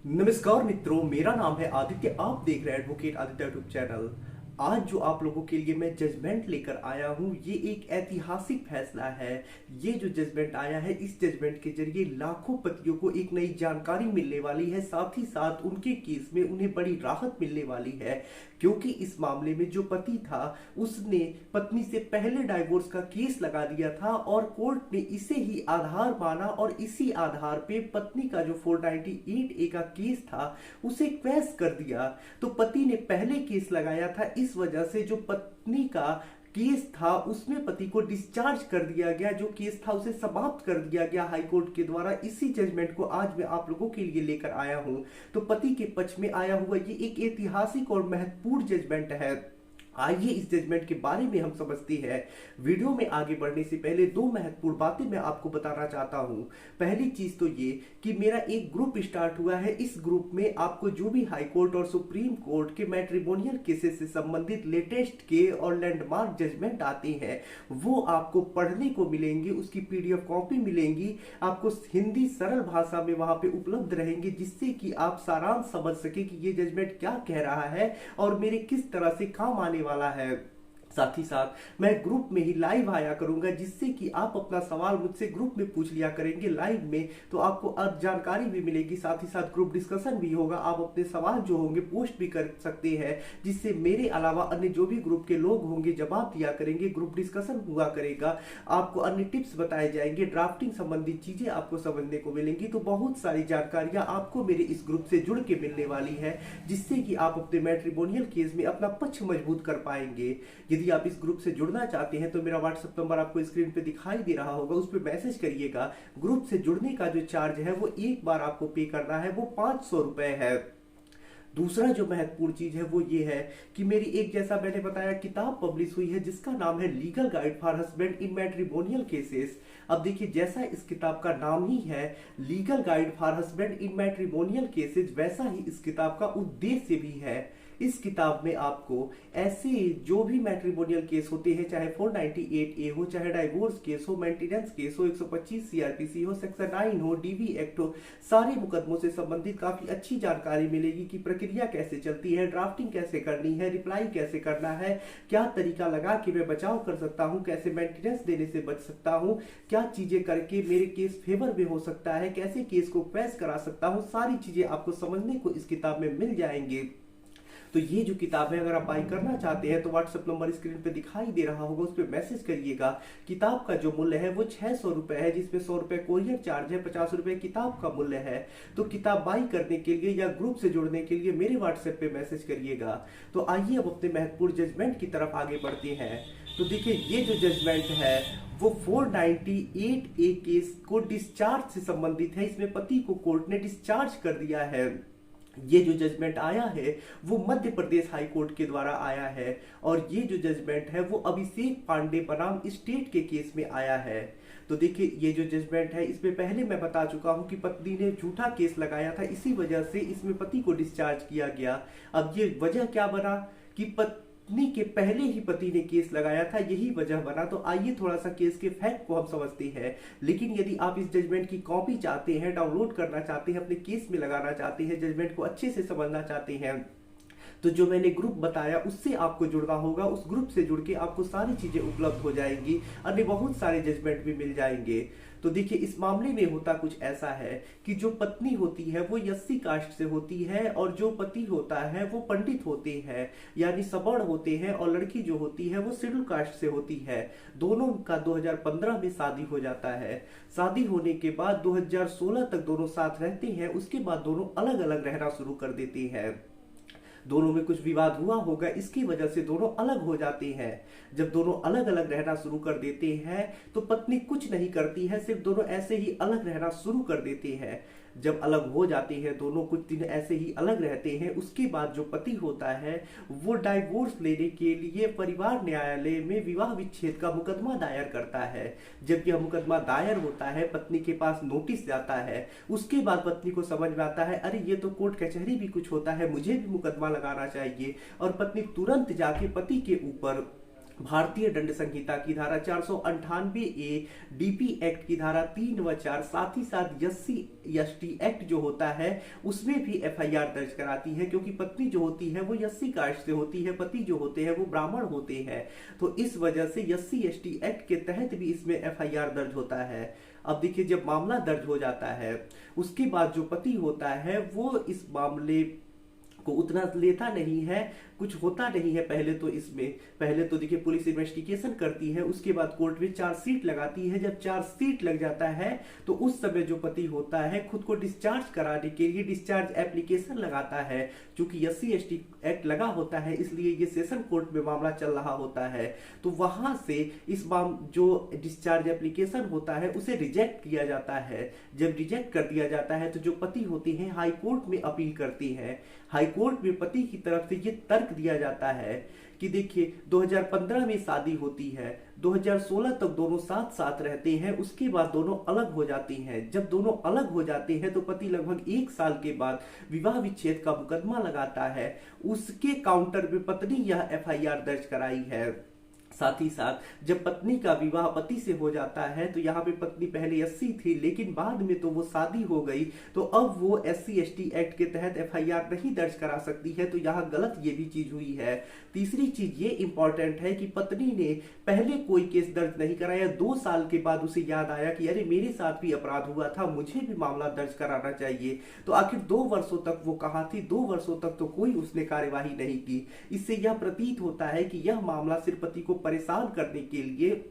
नमस्कार मित्रों, मेरा नाम है आदित्य। आप देख रहे हैं एडवोकेट आदित्य यूट्यूब चैनल। आज जो आप लोगों के लिए मैं जजमेंट लेकर आया हूं, ये एक ऐतिहासिक फैसला है। ये जो जजमेंट आया है, इस जजमेंट के जरिए लाखों पतियों को एक नई जानकारी मिलने वाली है। साथ ही साथ उनके केस में उन्हें बड़ी राहत मिलने वाली है, क्योंकि इस मामले में जो पति था उसने पत्नी से पहले डाइवोर्स का केस लगा दिया था और कोर्ट ने इसे ही आधार माना और इसी आधार पे पत्नी का जो 498A का केस था उसे क्वैश कर दिया। तो पति ने पहले केस लगाया था, इस वजह से जो पत्नी का केस था उसमें पति को डिस्चार्ज कर दिया गया। जो केस था उसे समाप्त कर दिया गया हाई कोर्ट के द्वारा। इसी जजमेंट को आज मैं आप लोगों के लिए लेकर आया हूं। तो पति के पक्ष में आया हुआ ये एक ऐतिहासिक और महत्वपूर्ण जजमेंट है। आइए इस जजमेंट के बारे में हम समझते हैं। वीडियो में आगे बढ़ने से पहले दो महत्वपूर्ण बातें मैं आपको बताना चाहता हूं। पहली चीज तो ये कि मेरा एक ग्रुप स्टार्ट हुआ है। इस ग्रुप में आपको जो भी हाई कोर्ट और सुप्रीम कोर्ट के मैट्रिमोनियल केसेस से संबंधित लेटेस्ट के और लैंडमार्क जजमेंट आते हैं वो आपको पढ़ने को मिलेंगे। उसकी PDF कॉपी मिलेंगी आपको, हिंदी सरल भाषा में वहां पे उपलब्ध रहेंगे, जिससे कि आप सारांश समझ सके कि ये जजमेंट क्या कह रहा है और मेरे किस तरह से काम आने वाला है। साथ ही साथ मैं ग्रुप में ही लाइव आया करूंगा, जिससे कि आप अपना सवाल मुझसे ग्रुप में पूछ लिया करेंगे लाइव में, तो आपको जानकारी भी मिलेगी। साथ ही साथ ग्रुप डिस्कशन भी होगा। आप अपने सवाल जो होंगे पोस्ट भी कर सकते हैं, जिससे मेरे अलावा अन्य जो भी ग्रुप के लोग होंगे जवाब दिया करेंगे। ग्रुप डिस्कशन हुआ करेगा, आपको अन्य टिप्स बताए जाएंगे, ड्राफ्टिंग संबंधित चीजें आपको समझने को मिलेंगी। तो बहुत सारी जानकारियां आपको मेरे इस ग्रुप से जुड़ के मिलने वाली है, जिससे कि आप अपने मैट्रिमोनियल केस में अपना पक्ष मजबूत कर पाएंगे। यदि आप इस ग्रुप से जुड़ना चाहते हैं तो मेरा व्हाट्सएप नंबर आपको स्क्रीन पे दिखाई दे रहा होगा, उस पर मैसेज करिएगा। ग्रुप से जुड़ने का जो चार्ज है वो एक बार आपको पे करना है, वो 500 रुपए है। दूसरा जो महत्वपूर्ण चीज है वो ये है कि मेरी एक, जैसा मैंने बताया, किताब पब्लिश हुई है जिसका नाम है legal guide for husband in matrimonial cases. अब देखिए, जैसा इस किताब का नाम ही है legal guide for husband in matrimonial cases, वैसा ही इस किताब का उद्देश्य भी है। इस किताब में आपको ऐसे जो भी मैट्रिमोनियल केस होते हैं, चाहे 498A हो, चाहे डाइवोर्स केस हो, मेंटेनेंस केस हो, 125 CRPC हो, सेक्शन 9 हो, DV एक्ट हो, सारे मुकदमों से संबंधित काफी अच्छी जानकारी मिलेगी कि प्रक्रिया कैसे चलती है, ड्राफ्टिंग कैसे करनी है, रिप्लाई कैसे करना है, क्या तरीका लगा कि मैं बचाव कर सकता हूं, कैसे मेंटेनेंस देने से बच सकता हूं, क्या चीजें करके मेरे केस फेवर में हो सकता है, कैसे केस को क्वैश करा सकता हूं। सारी चीजें आपको समझने को इस किताब में मिल जाएंगे। तो ये जो किताब है, अगर आप बाई करना चाहते हैं तो व्हाट्सएप नंबर स्क्रीन पे दिखाई दे रहा होगा, उस पर मैसेज करिएगा। किताब का जो मूल्य है वो 600 रुपए है, जिसमें 100 रुपए कोरियर चार्ज है, 50 रुपए किताब का मूल्य है। तो किताब बाई करने के लिए या ग्रुप से जुड़ने के लिए मेरे व्हाट्सएप पे मैसेज करिएगा। तो आइए अब अपने महत्वपूर्ण जजमेंट की तरफ आगे बढ़ते हैं। तो देखिए, ये जो जजमेंट है वो 498A केस को डिस्चार्ज से संबंधित है। इसमें पति को कोर्ट ने डिस्चार्ज कर दिया है। ये जो जजमेंट आया है वो मध्य प्रदेश हाई कोर्ट के द्वारा आया है और ये जो जजमेंट है वो अभिषेक पांडे बनाम स्टेट के केस में आया है। तो देखिए, ये जो जजमेंट है इसमें पहले मैं बता चुका हूं कि पत्नी ने झूठा केस लगाया था, इसी वजह से इसमें पति को डिस्चार्ज किया गया। अब ये वजह क्या बना कि पत्नी के पहले ही पति ने केस लगाया था, यही वजह बना। तो आइए थोड़ा सा केस के फैक्ट को हम समझते हैं। लेकिन यदि आप इस जजमेंट की कॉपी चाहते हैं, डाउनलोड करना चाहते हैं, अपने केस में लगाना चाहते हैं, जजमेंट को अच्छे से समझना चाहते हैं, तो जो मैंने ग्रुप बताया उससे आपको जुड़ना होगा। उस ग्रुप से जुड़ के आपको सारी चीजें उपलब्ध हो जाएंगी, अन्य बहुत सारे जजमेंट भी मिल जाएंगे। तो देखिए, इस मामले में होता कुछ ऐसा है कि जो पत्नी होती है वो SC कास्ट से होती है और जो पति होता है वो पंडित होते हैं, यानी सवर्ण होते हैं, और लड़की जो होती है वो शेड्यूल कास्ट से होती है। दोनों का 2015 में शादी हो जाता है। शादी होने के बाद 2016 तक दोनों साथ रहते हैं। उसके बाद दोनों अलग अलग रहना शुरू कर देते हैं। दोनों में कुछ विवाद हुआ होगा, इसकी वजह से दोनों अलग हो जाते हैं। जब दोनों अलग अलग रहना शुरू कर देते हैं तो पत्नी कुछ नहीं करती है, सिर्फ दोनों ऐसे ही अलग रहना शुरू कर देते हैं। जब अलग हो जाते हैं दोनों, कुछ दिन ऐसे ही अलग रहते हैं, उसके बाद जो पति होता है वो डाइवोर्स लेने के लिए परिवार न्यायालय में विवाह विच्छेद का मुकदमा दायर करता है। जब यह मुकदमा दायर होता है, पत्नी के पास नोटिस जाता है, उसके बाद पत्नी को समझ में आता है अरे ये तो कोर्ट कचहरी भी कुछ होता है, मुझे भी मुकदमा लगाना चाहिए। और पत्नी तुरंत जाके पति के ऊपर भारतीय दंड संहिता की धारा 498 ए, डीपी एक्ट की धारा 3 व 4, साथ ही साथ एससी एसटी एक्ट जो होता है उसमें भी एफआईआर दर्ज कराती है, क्योंकि पत्नी जो होती है वो एससी कास्ट से होती है, पति जो होते हैं वो ब्राह्मण होते हैं। तो इस वजह से एससी एसटी एक्ट के तहत भी इसमें एफआईआर दर्ज होता है। अब देखिए, जब मामला दर्ज हो जाता है उसके बाद जो पति होता है वो इस मामले को उतना लेता नहीं है, कुछ होता नहीं है। पहले तो देखिए पुलिस इन्वेस्टिगेशन करती है, उसके बाद कोर्ट में चार्जशीट लगाती है। जब चार्जशीट लग जाता है तो उस समय जो पति होता है खुद को डिस्चार्ज कराने के लिए डिस्चार्ज एप्लीकेशन लगाता है। क्योंकि एससी एसटी एक्ट लगा होता है इसलिए ये सेशन कोर्ट में मामला चल रहा होता है। तो वहां से जो डिस्चार्ज एप्लीकेशन होता है उसे रिजेक्ट किया जाता है। जब रिजेक्ट कर दिया जाता है तो जो पति होती है हाई कोर्ट में अपील करती है। हाई कोर्ट में पति की तरफ से ये तर्क दिया जाता है कि देखिए 2015 में शादी होती है, 2016 तक दोनों साथ साथ रहते हैं, उसके बाद दोनों अलग हो जाती हैं। जब दोनों अलग हो जाते हैं तो पति लगभग 1 साल के बाद विवाह विच्छेद का मुकदमा लगाता है। उसके काउंटर में पत्नी यह एफआईआर दर्ज कराई है। साथ ही साथ जब पत्नी का विवाह पति से हो जाता है तो यहाँ पे पत्नी पहले एससी थी लेकिन बाद में तो वो शादी हो गई, तो अब वो एससी एसटी एक्ट के तहत एफआईआर नहीं दर्ज करा सकती है। तो यहाँ गलत ये भी चीज हुई है। तीसरी चीज ये इंपॉर्टेंट है कि पत्नी ने पहले कोई केस दर्ज नहीं कराया, 2 साल के बाद उसे याद आया कि अरे मेरे साथ भी अपराध हुआ था, मुझे भी मामला दर्ज कराना चाहिए। तो आखिर 2 वर्षों तक वो कहाँ थी? 2 वर्षों तक तो कोई उसने कार्यवाही नहीं की। इससे यह प्रतीत होता है कि यह मामला सिर्फ पति को परेशान करने के लिए,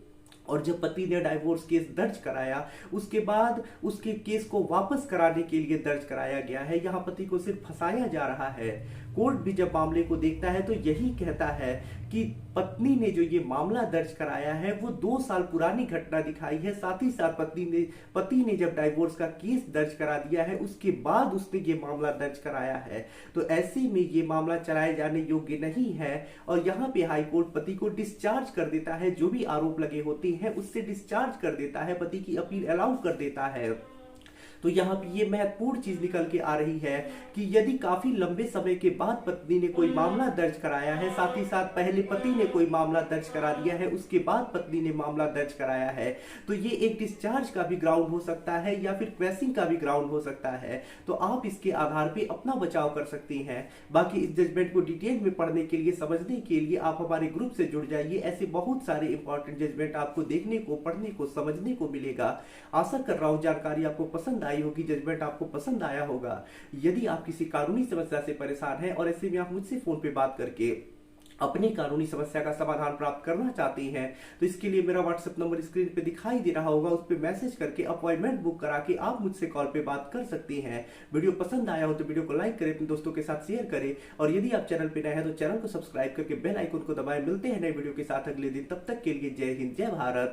और जब पति ने डाइवोर्स केस दर्ज कराया उसके बाद उसके केस को वापस कराने के लिए दर्ज कराया गया है। यहाँ पति को सिर्फ फंसाया जा रहा है। कोर्ट भी जब मामले को देखता है तो यही कहता है कि पत्नी ने जो ये मामला दर्ज कराया है वो 2 साल पुरानी घटना दिखाई है। साथ ही साथ पति ने जब डाइवोर्स का केस दर्ज करा दिया है उसके बाद उसने ये मामला दर्ज कराया है। तो ऐसे में ये मामला चलाए जाने योग्य नहीं है। और यहाँ पे हाई कोर्ट पति को डिस्चार्ज कर देता है, जो भी आरोप लगे होते हैं उससे डिस्चार्ज कर देता है, पति की अपील अलाउ कर देता है। तो यहाँ पे ये महत्वपूर्ण चीज निकल के आ रही है कि यदि काफी लंबे समय के बाद पत्नी ने कोई मामला दर्ज कराया है, साथ ही साथ पहले पति ने कोई मामला दर्ज करा दिया है, उसके बाद पत्नी ने मामला दर्ज कराया है, तो ये एक डिस्चार्ज का भी ग्राउंड हो सकता है या फिर क्वेसिंग का भी ग्राउंड हो सकता है। तो आप इसके आधार पे अपना बचाव कर सकती हैं। बाकी इस जजमेंट को डिटेल में पढ़ने के लिए, समझने के लिए आप हमारे ग्रुप से जुड़ जाइए। ऐसे बहुत सारे इंपॉर्टेंट जजमेंट आपको देखने को, पढ़ने को, समझने को मिलेगा। आशा कर रहा हूँ जानकारी आपको पसंद आई होगी, जजमेंट आपको पसंद आया होगा। यदि आप किसी कानूनी समस्या से परेशान हैं और ऐसे में आप मुझसे फोन पे बात करके अपनी कानूनी समस्या का समाधान प्राप्त करना चाहते हैं तो इसके लिए मेरा व्हाट्सएप नंबर स्क्रीन पे दिखाई दे रहा होगा, उस पर मैसेज करके अपॉइंटमेंट बुक करा के आप मुझसे कॉल पे बात कर सकते हैं। वीडियो पसंद आया हो तो वीडियो को लाइक करें, अपने दोस्तों के साथ शेयर करें, और यदि आप चैनल पे नए हैं तो चैनल को सब्सक्राइब करके बेल आइकन को दबाएं। मिलते हैं नए वीडियो के साथ अगले दिन, तब तक के लिए जय हिंद, जय भारत।